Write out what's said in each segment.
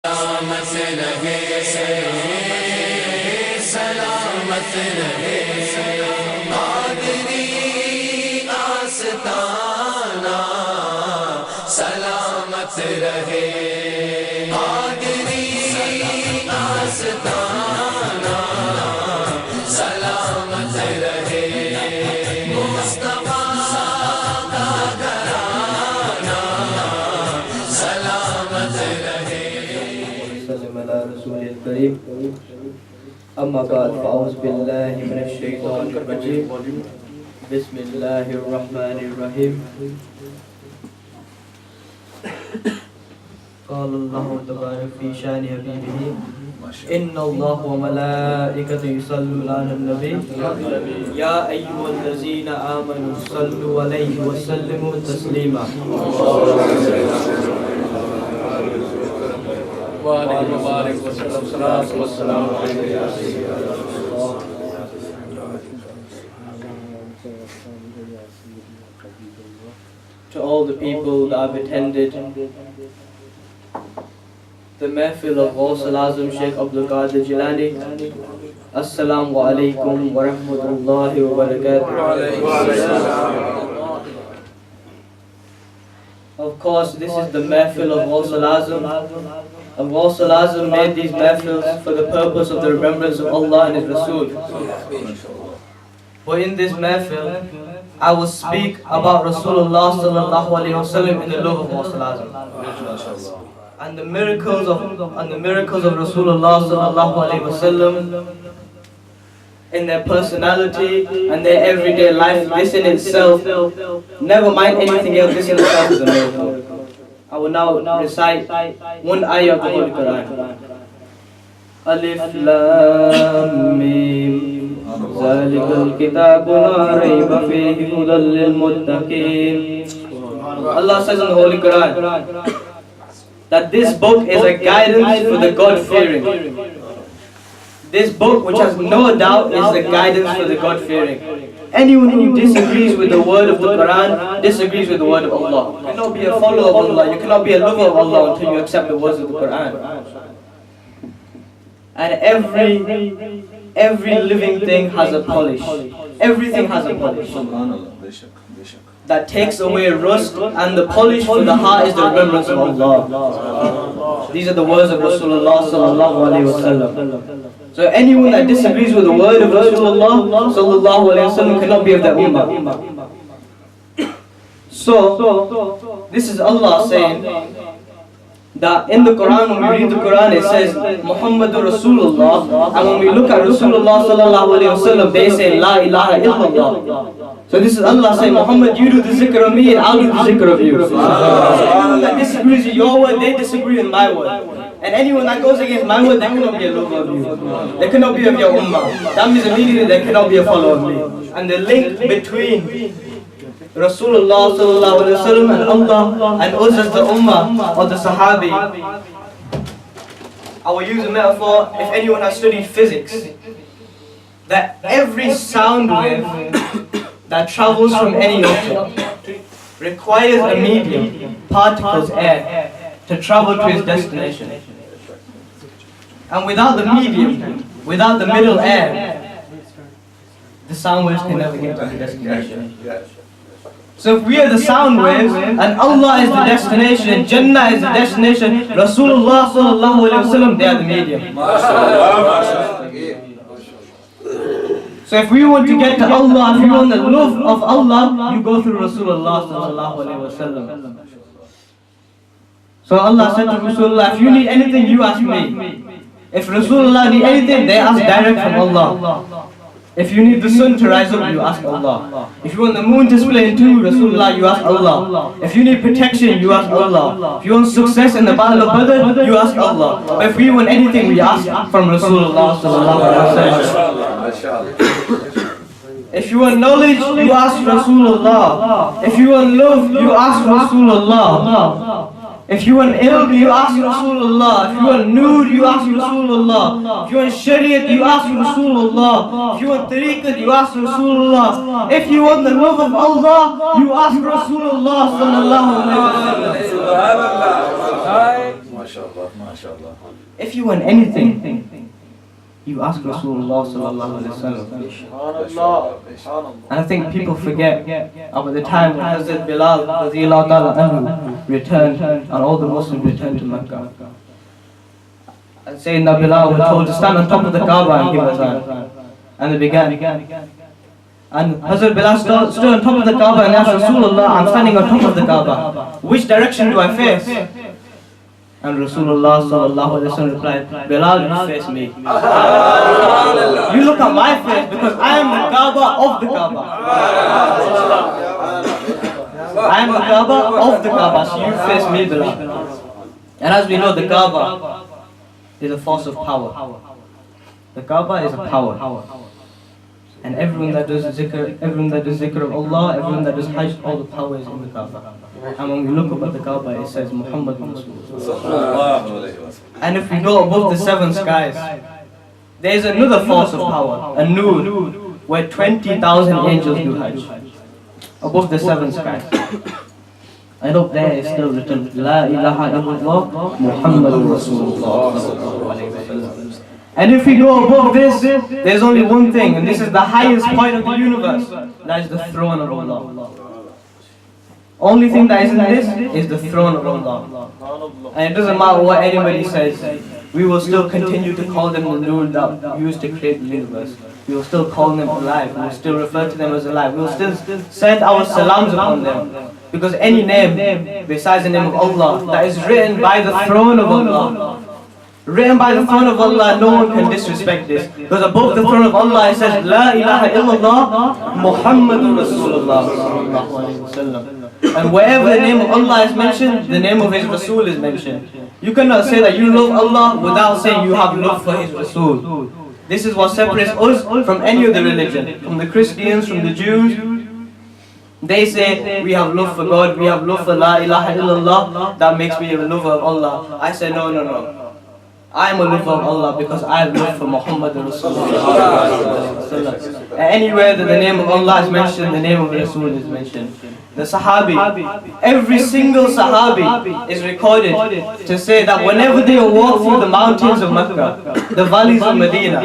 सलामत रहे सलामत रहे कादरी आस्ताना सलामत रहे कादरी आस्ताना सलामत रहे मुस्तफा का घराना सलामत रहे। अम्मा बाद फ़ाऊज़ बिल्लाहि मिनश शैतानिर रजीम बिस्मिल्लाहिर रहमानिर रहीम। क़ाल अल्लाहु तबारक फ़ी शानि हबीबिही इन्नल्लाह व मलाइकतहु युसल्लूना अलन नबी या अय्युहल्लज़ीना आमनू सल्लु अलैहि व सल्लिमू Taslima. To all the people that have attended the mehfil of Ghous al-Azam Shaykh Abdul Jilani, Assalamu alaikum wa rahmatullahi wa barakatuh. Of course, this is the mehfil of Ghous al-Azam. Ghous al-Azam made these mehfils for the purpose of the remembrance of Allah and His Rasul. But in this mehfil, I will speak about Rasulullah sallallahu alaihi wasallam in the love of Ghous al-Azam. And the miracles of Rasulullah sallallahu alaihi wasallam in their personality and their everyday life. This in itself, never mind anything else, this in itself is a miracle. I will now recite one ayah of the Holy Quran. Alif Lam Mim Zalikal Kitabu La Rayba Fihi Hudan Lil Muttaqin. Allah says in the Holy Quran that this book is a guidance for the God-fearing. This book, which has no doubt, is the guidance for the God-fearing. Anyone who disagrees with the word of the Quran disagrees with the word of Allah. You cannot be a follower of Allah, you cannot be a lover of Allah until you accept the words of the Quran. And every living thing has a polish. Everything has a polish that takes away rust, and the polish for the heart is the remembrance of Allah. These are the words of Rasulullah sallallahu alaihi wasallam. So anyone that disagrees with the word of Rasulullah sallallahu alaihi wasallam cannot be of that ummah. So this is Allah saying that in the Quran, when we read the Quran, it says Muhammadur Rasulullah, and when we look at Rasulullah sallallahu alaihi wasallam, they say La ilaha illallah. So this is Allah saying, Muhammad, you do the zikr of me and I'll do the zikr of you. Anyone that disagrees with your word, they disagree with my word. And anyone that goes against my word, they cannot be a lover of you. They cannot be of your ummah. That means immediately they cannot be a follower of me. And the link between Rasulullah sallallahu alaihi wasallam and Allah and us as the ummah or the Sahabi, I will use a metaphor. If anyone has studied physics, that every sound wave that travels from any object requires a medium, particles, air, to travel to its destination. And without the medium, without the middle air, the sound waves can never get to the destination. So if we are the sound waves and Allah is the destination and Jannah is the destination, Rasulullah sallallahu alaihi wasallam, they are the medium. So if we want to get to Allah, if you want the love of Allah, you go through Rasulullah sallallahu alaihi wasallam. So Allah said to Rasulullah, if you need anything, you ask me. If Rasulullah need anything, they ask direct from Allah. If you need the sun to rise up, you ask Allah. If you want the moon to split in two, Rasulullah, you ask Allah. If you need protection, you ask Allah. If you want success in the battle of Badr, you ask Allah. But if we want anything, we ask from Rasulullah sallallahu alaihi wasallam. If you want knowledge, you ask Rasulullah. If you want love, you ask Rasulullah. If you want ilm, you ask Rasulullah. If you want nude, you ask Rasulullah. If you want Shariat, you ask Rasulullah. If you want Tareeqat, you ask Rasulullah. If you want the love of Allah, you ask Rasulullah sallallahu alaihi wasallam. MashaAllah, MashaAllah. If you want anything, you ask Rasulullah sallallahu alaihi wasallam. And I think people forget about the time when Hazrat Bilal radiyallahu ta'ala anhu returned and all the Muslims returned to Mecca. And Sayyidina Bilal was told to stand on top of the Kaaba and give azan. And they began. And Hazrat Bilal stood on top of the Kaaba and asked Rasulullah, I'm standing on top of the Kaaba. Which direction do I face? And Rasulullah sallallahu alaihi wasallam replied, Bilal, you face me. You look at my face because I am the Kaaba of the Kaaba. I am the Kaaba of the Kaaba, so you face me, Bilal. And as we know, the Kaaba is a force of power. The Kaaba is a power. And everyone that does zikr, of Allah, everyone that does hajj, all the power is in the Kaaba. And when we look up at the Kaaba, it says Muhammad Rasulullah. And if we go above the 7 skies, there is another force of power, a noor, where 20,000 angels do hajj. Above the 7 skies. And up there is still written, La ilaha illallah, Muhammad Rasulullah. And if we go above this, there's only one thing, and this is the highest point of the universe. That is the throne of Allah. Only thing that is in this is the throne of Allah. And it doesn't matter what anybody says, we will still continue to call them the Nur that used to create the universe. We will still call them alive, we will still refer to them as alive, we will still send our salams upon them. Because any name besides the name of Allah that is written by the throne of Allah, written by the throne of Allah, no one can disrespect this. Because above the throne of Allah it says, La ilaha illallah, Muhammadun Rasulullah. And wherever the name of Allah is mentioned, the name of His Rasul is mentioned. You cannot say that you love Allah without saying you have love for His Rasul. This is what separates us from any other religion, from the Christians, from the Jews. They say, we have love for God, we have love for La ilaha illallah, that makes me a lover of Allah. I say, no. I am a lover of Allah because I have love for Muhammad Rasulullah. Anywhere that the name of Allah is mentioned, the name of Rasul is mentioned. The Sahabi, every single Sahabi is recorded to say that whenever they walk through the mountains of Mecca, the valleys of Medina,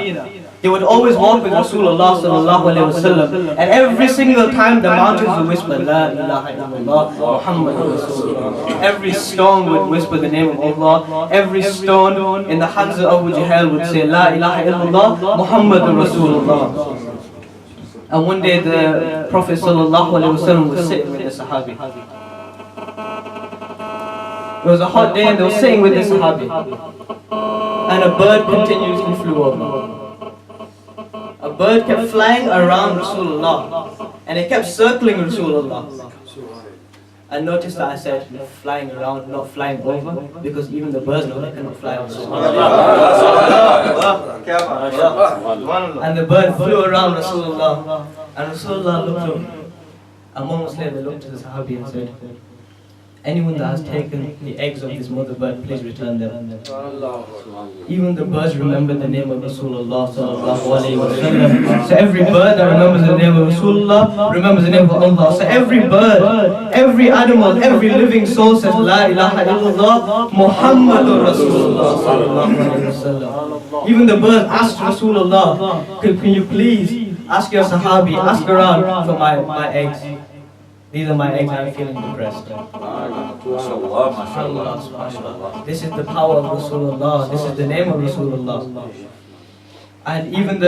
they would always walk with Rasulullah sallallahu alaihi wasallam, and every single time the mountains would whisper La ilaha illallah Muhammad Rasulullah. Every stone would whisper the name of Allah. Every stone in the Hamzah of Abu Jahl would say La ilaha illallah Muhammad Rasulullah. And one day the Prophet sallallahu alaihi wasallam was sitting with the Sahabi. It was a hot day and they were sitting with the Sahabi, and a bird continuously flew over. A bird kept flying around Rasulullah, and it kept circling Rasulullah. I noticed that I said flying around, not flying over, because even the birds know they cannot fly over Rasulullah. And the bird flew around Rasulullah, and Rasulullah looked up. A moment later, they looked to the Sahabi and said, anyone that has taken the eggs of this mother bird, please return them. Even the birds remember the name of Rasulullah sallallahu alaihi wasallam. So every bird that remembers the name of Rasulullah remembers the name of Allah. So every bird, every animal, every living soul says La ilaha illallah Muhammadur Rasulullah sallallahu alaihi wasallam. Even the bird asked Rasulullah, can you please ask your Sahabi, ask around for my eggs. These are my eggs, I'm feeling depressed. This is the power of Rasulullah, this is the name of Rasulullah. And even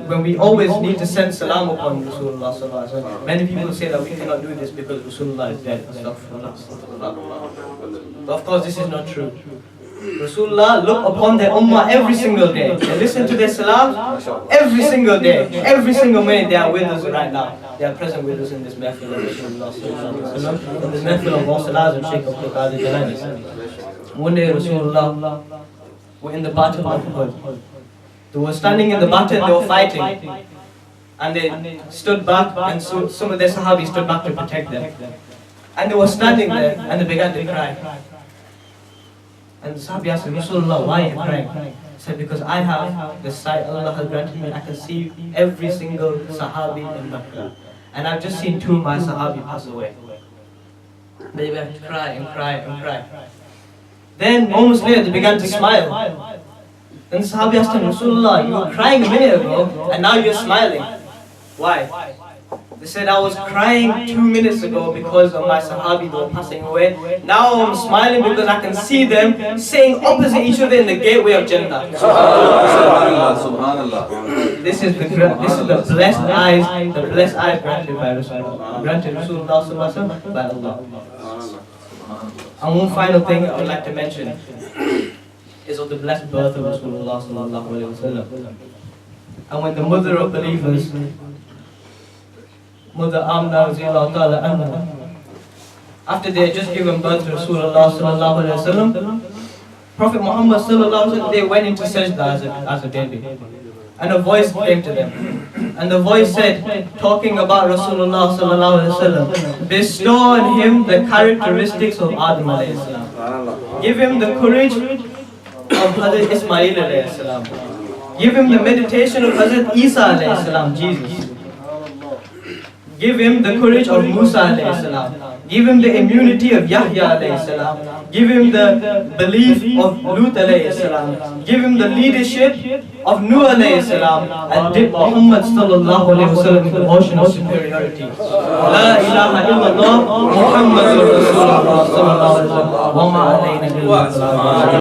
when we always need to send salam upon Rasulullah, many people say that we cannot do this because Rasulullah is dead. But of course this is not true. Rasulullah look upon their ummah every single day. They listen to their salam every single day. Every single minute they are with us right now. They are present with us in this mehfil of Rasulullah, in this mehfil of Ghous and Shaykh Abdul Qadir. One day Rasulullah were in the battle of Uhud. They were standing in the battle and they were fighting. And they stood back, and so some of their Sahabis stood back to protect them. And they were standing there and they began to cry. And the Sahabi asked Rasulullah, why are you crying? He said, because I have the sight Allah has granted me. I can see every single Sahabi in Makkah. And I've just seen 2 of my Sahabi pass away. They began to cry and cry and cry. Then moments later they began to smile. Then the Sahabi asked him, Rasulullah, you were crying a minute ago and now you're smiling. Why? They said, I was crying 2 minutes ago because of my Sahabi, they were passing away. Now I'm smiling because I can see them sitting opposite each other in the gateway of Jannah. Subhanallah. This is the blessed eyes granted by Rasulullah. Granted Rasulullah by Allah. And one final thing I would like to mention is of the blessed birth of Rasulullah sallallahu alaihi wasallam. And when the mother of believers, Mother Amna radhiyallahu ta'ala anha, after they had just given birth to Rasulullah sallallahu alaihi wasallam, Prophet Muhammad sallallahu alaihi wasallam, they went into Sajjada as a baby. And a voice came to them. And the voice said, talking about Rasulullah sallallahu alaihi wasallam, bestow on him the characteristics of Adam alayhi salam. Give him the courage of Hazrat Ismail alayhi salam. Give him the meditation of Hazrat Isa alayhi salam, Jesus. Give him the courage of Musa alayhi salam. Give him the immunity of Yahya alayhi salam. Give him the belief of Lut alayhi salam. Give him the leadership of Nuh alayhi salam. And dip Muhammad sallallahu alayhi wa sallam in the ocean of superiority. La ilaha illallah Muhammad Rasulullah sallallahu alayhi wa sallam. Wa ma alayna illa al-balagh.